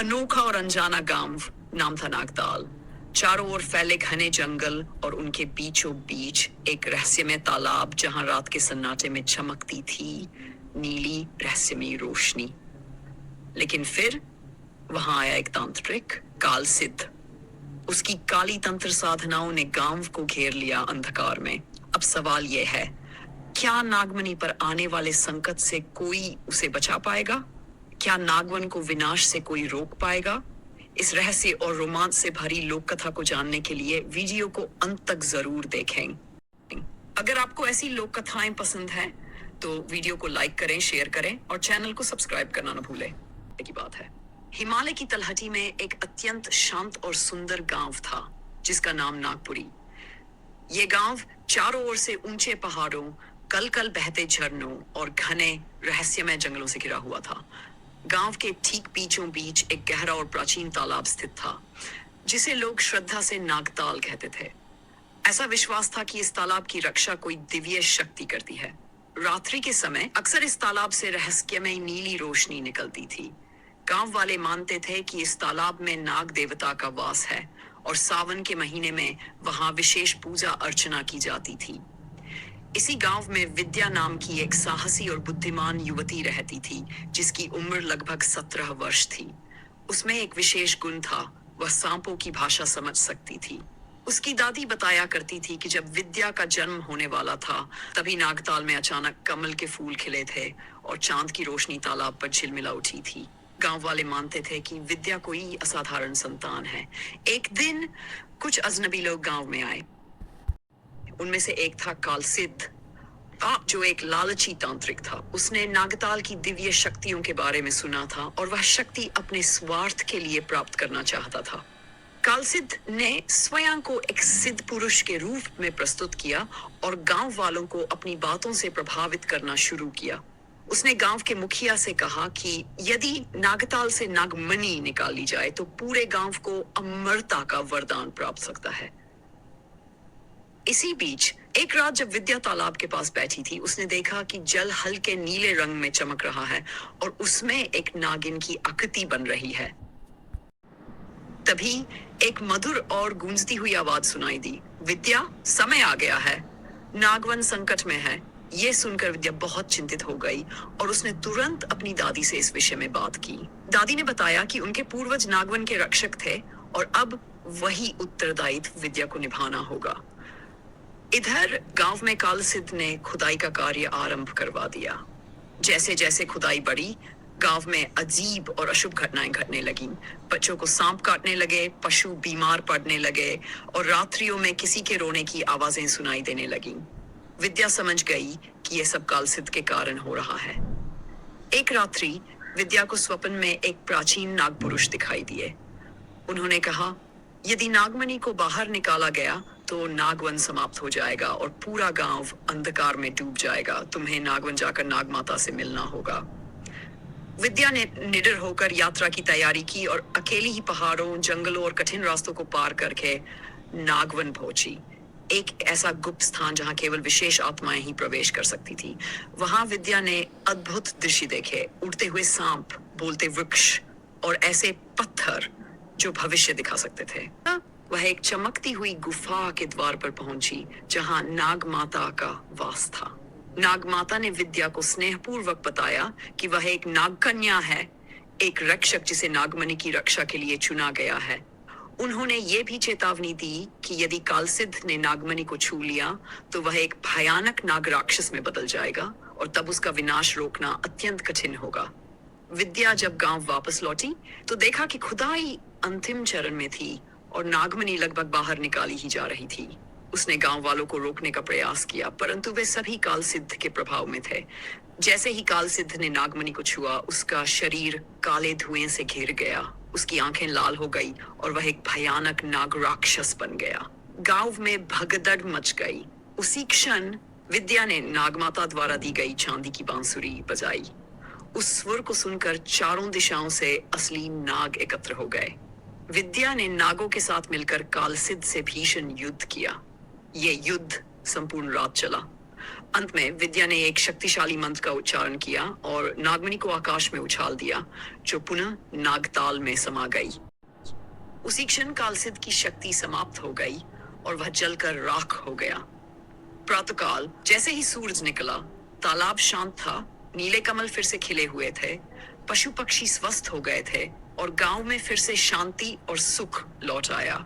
अनोखा और अनजाना गांव, नाम था नागताल। चारों ओर फैले घने जंगल और उनके बीचों बीच एक रहस्यमय तालाब जहां रात के सन्नाटे में चमकती थी नीली रहस्यमयी रोशनी। लेकिन फिर वहां आया एक तांत्रिक, काल सिद्ध। उसकी काली तंत्र साधनाओं ने गांव को घेर लिया अंधकार में। अब सवाल यह है, क्या नागमणि पर आने वाले संकट से कोई उसे बचा पाएगा? क्या नागवन को विनाश से कोई रोक पाएगा? इस रहस्य और रोमांच से भरी लोक कथा को जानने के लिए वीडियो को अंत तक जरूर देखें। अगर आपको ऐसी लोक कथाएं पसंद हैं, तो वीडियो को लाइक करें, शेयर करें और चैनल को सब्सक्राइब करना न भूलें। की बात है, हिमालय की तलहटी में एक अत्यंत शांत और सुंदर गांव था जिसका नाम नागपुरी। ये गांव चारों ओर से ऊंचे पहाड़ों, कल कल बहते झरनों और घने रहस्यमय जंगलों से घिरा हुआ था। गांव के ठीक बीचों बीच एक गहरा और प्राचीन तालाब स्थित था जिसे लोग श्रद्धा से नागताल कहते थे। ऐसा विश्वास था कि इस तालाब की रक्षा कोई दिव्य शक्ति करती है। रात्रि के समय अक्सर इस तालाब से रहस्यमय नीली रोशनी निकलती थी। गांव वाले मानते थे कि इस तालाब में नाग देवता का वास है और सावन के महीने में वहां विशेष पूजा अर्चना की जाती थी। इसी गांव में विद्या नाम की एक साहसी और बुद्धिमान युवती रहती थी जिसकी उम्र लगभग 17 वर्ष थी। उसमें एक विशेष गुण था, वह सांपों की भाषा समझ सकती थी। उसकी दादी बताया करती थी कि जब विद्या का जन्म होने वाला था तभी नागताल में अचानक कमल के फूल खिले थे और चांद की रोशनी तालाब पर झिलमिला उठी थी। गांव वाले मानते थे कि विद्या कोई असाधारण संतान है। एक दिन कुछ अजनबी लोग गांव में आए। उनमें से एक था काल सिद्ध, जो एक लालची तांत्रिक था। उसने नागताल की दिव्य शक्तियों के बारे में सुना था और वह शक्ति अपने स्वार्थ के लिए प्राप्त करना चाहता था। काल सिद्ध ने स्वयं को एक सिद्ध पुरुष के रूप में प्रस्तुत किया और गांव वालों को अपनी बातों से प्रभावित करना शुरू किया। उसने गांव के मुखिया से कहा कि यदि नागताल से नागमणि निकाली जाए तो पूरे गांव को अमरता का वरदान प्राप्त सकता है। इसी बीच एक रात जब विद्या तालाब के पास बैठी थी, उसने देखा कि जल हल्के नीले रंग में चमक रहा है और उसमें एक नागिन की आकृति बन रही है। तभी एक मधुर और गूंजती हुई आवाज सुनाई दी, विद्या, समय आ गया है, नागवन संकट में है। ये सुनकर विद्या बहुत चिंतित हो गई और उसने तुरंत अपनी दादी से इस विषय में बात की। दादी ने बताया कि उनके पूर्वज नागवन के रक्षक थे और अब वही उत्तरदायित्व विद्या को निभाना होगा। इधर गांव में काल सिद्ध ने खुदाई का कार्य आरंभ करवा दिया। जैसे जैसे खुदाई बढ़ी, गांव में अजीब और अशुभ घटनाएं घटने लगीं। बच्चों को सांप काटने लगे, पशु बीमार पड़ने लगे और रात्रियों में किसी के रोने की आवाजें सुनाई देने लगीं। विद्या समझ गई कि यह सब काल सिद्ध के कारण हो रहा है। एक रात्रि विद्या को स्वप्न में एक प्राचीन नाग पुरुष दिखाई दिए। उन्होंने कहा, यदि नागमणि को बाहर निकाला गया तो नागवन समाप्त हो जाएगा और पूरा गांव अंधकार में डूब जाएगा। तुम्हें नागवन जाकर नागमाता से मिलना होगा। विद्या ने निडर होकर यात्रा की तैयारी की और अकेली ही पहाड़ों, जंगलों और कठिन रास्तों को पार करके नागवन पहुंची। एक ऐसा गुप्त स्थान जहां केवल विशेष आत्माएं ही प्रवेश कर सकती थी। वहां विद्या ने अद्भुत दृश्य देखे, उड़ते हुए सांप, बोलते वृक्ष और ऐसे पत्थर जो भविष्य दिखा सकते थे। वह एक चमकती हुई गुफा के द्वार पर पहुंची जहां नाग माता का वास था। नाग माता ने विद्या को स्नेहपूर्वक बताया कि वह एक नागकन्या है, एक रक्षक जिसे नागमणि की रक्षा के लिए चुना गया है। उन्होंने ये भी चेतावनी दी कि यदि कालसिद्ध ने नागमणि को छू लिया तो वह एक भयानक नाग राक्षस में बदल जाएगा और तब उसका विनाश रोकना अत्यंत कठिन होगा। विद्या जब गांव वापस लौटी तो देखा कि खुदाई अंतिम चरण में थी और नागमणि लगभग बाहर निकाली ही जा रही थी। उसने गांव वालों को रोकने का प्रयास किया, परंतु वे सभी काल सिद्ध के प्रभाव में थे। जैसे ही काल सिद्ध ने नागमणि को छुआ, उसका शरीर काले धुएं से घिर गया, उसकी आंखें लाल हो गई और वह एक भयानक नाग राक्षस बन गया। गांव में भगदड़ मच गई। उसी क्षण विद्या ने नागमाता द्वारा दी गई चांदी की बांसुरी बजाई। उस स्वर को सुनकर चारों दिशाओं से असली नाग एकत्र हो गए। विद्या ने नागों के साथ मिलकर कालसिद्ध से भीषण युद्ध किया। ये युद्ध संपूर्ण रात चला। अंत में विद्या ने एक शक्तिशाली मंत्र का उच्चारण किया और नागमणि को आकाश में उछाल दिया, जो पुनः नागताल में समा गई। उसी क्षण कालसिद्ध की शक्ति समाप्त हो गई और वह जलकर राख हो गया। प्रातःकाल जैसे ही सूरज निकला, तालाब शांत था, नीले कमल फिर से खिले हुए थे, पशु पक्षी स्वस्थ हो गए थे और गांव में फिर से शांति और सुख लौट आया।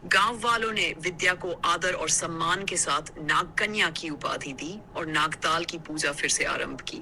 गांव वालों ने विद्या को आदर और सम्मान के साथ नागकन्या की उपाधि दी और नागताल की पूजा फिर से आरंभ की।